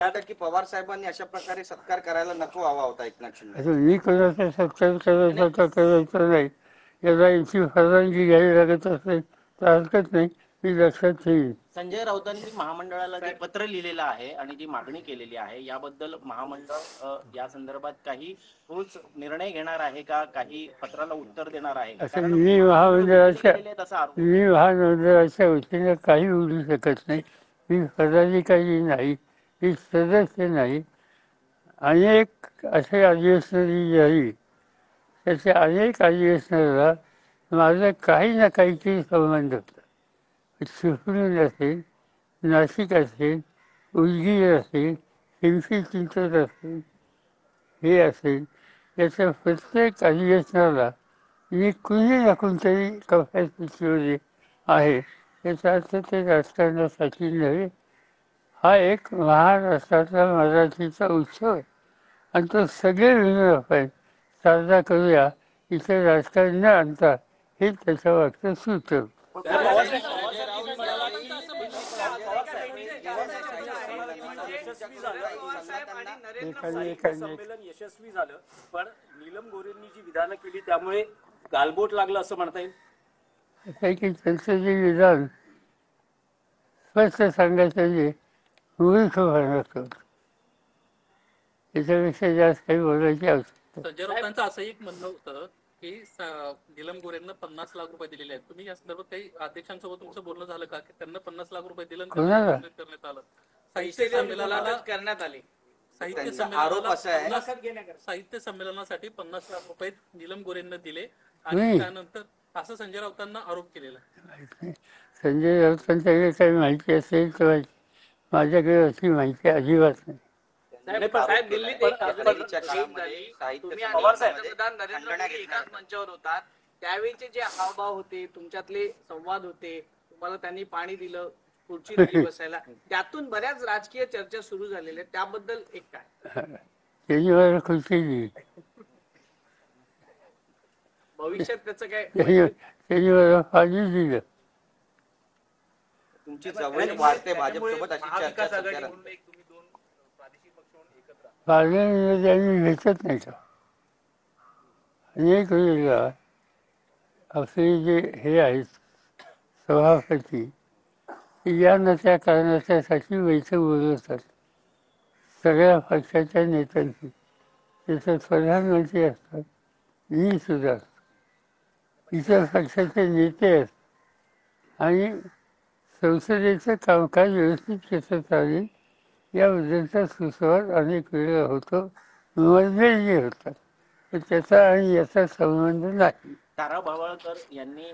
वाटतं की पवार साहेबांनी अशा प्रकारे सत्कार करायला नको हवा होता एकनाथ शिंदे. आता मी कोणाचा सत्कार करायचा का करायचा नाही याला इतकी परवानगी घ्यावी लागत असेल तर हरकत नाही, मी लक्षात ठेवीन. संजय राऊतांनी महामंडळाला जे पत्र लिहिलेलं आहे आणि जी मागणी केलेली आहे याबद्दल महामंडळ या संदर्भात काही ठोस निर्णय घेणार आहे का, काही पत्राला उत्तर देणार आहे का? असं मी महामंडळाच्या आरोप वतीनं काही बोलू शकत नाही. मी पदाधिकारी नाही, मी सदस्य नाही. अनेक असे अधिवेशनं जी झाली त्याच्या अनेक अधिवेशनाला माझा काही ना काहीतरी संबंध होता. चिपळूण असेल, नाशिक असेल, उदगीर असेल, पिंपरी चिंचवड असेल, हे असेल, याच्या प्रत्येक अधिवेशनाला मी कुणी ना कोणतरी कपॅसिटीमध्ये आहे. याचा अर्थ ते राजकारणासाठी नव्हे, हा एक महाराष्ट्राचा मराठीचा उत्सव आहे आणि तो सगळे मिळून आपण साजरा करूया, इथे राजकारण न आणता हे त्याचं वाक्य सुचव. संमेलन यशस्वी झालं, पण नीलम गोरेंनी जी विधानं केली त्यामुळे गालबोट लागलं असं म्हणता येईल. की त्यांचं जे विधान स्पष्ट सांगायचं जे मूर्खपणा असतो, त्याच्यापेक्षा जास्त काही बोलायची आवश्यकता. संजय राऊतांचं असं एक म्हणणं होतं की नीलम गोरेंना 50 लाख रुपये दिलेले आहेत. तुम्ही या संदर्भात काही अध्यक्षांसोबत तुमचं बोलणं झालं का की त्यांना 50 लाख रुपये दिलं करण्यात आलं? साहित्य संमेलनाला करण्यात आली. साहित्य संमेलनासाठी 50 लाख रुपये नीलम गोरेंना दिले आणि त्यानंतर असं संजय राऊतांना आरोप केलेला. संजय राऊतांच्याकडे काही माहिती असेल तर माझ्याकडे अशी माहिती अजिबात नाही. साहेब दिल्लीत पंतप्रधान नरेंद्र मोदी एकाच मंचावर होतात, त्यावेळीचे जे हावभाव होते, तुमच्यातले संवाद होते, तुम्हाला त्यांनी पाणी दिलं, खुर्ची दिली बसायला, त्यातून बऱ्याच राजकीय चर्चा सुरू झालेल्या आहेत, त्याबद्दल एक काय त्यांनी मला खुर्ची दिली, भविष्यात त्याचं काय? त्यांनी मला पाणी दिलं. तुमची जवळ वाढते भाजपसोबत अशी चर्चा पार्लमेंटमध्ये त्यांनी भेटत नाही का अनेक वेळेला. आपले जे हे आहेत सभापती, या न त्या कारणासाठी बैठक बोलवतात सगळ्या पक्षाच्या नेत्यांची. त्याच्यात प्रधानमंत्री असतात, मी सुद्धा असतो, इतर पक्षाचे नेते असतात आणि संसदेचं कामकाज व्यवस्थित कसं चालेल याबद्दलचा सुसंवाद अनेक वेळा होतो, मतभेद होतात, पण त्याचा आणि याचा संबंध नाही. तारा भवाळकर यांनी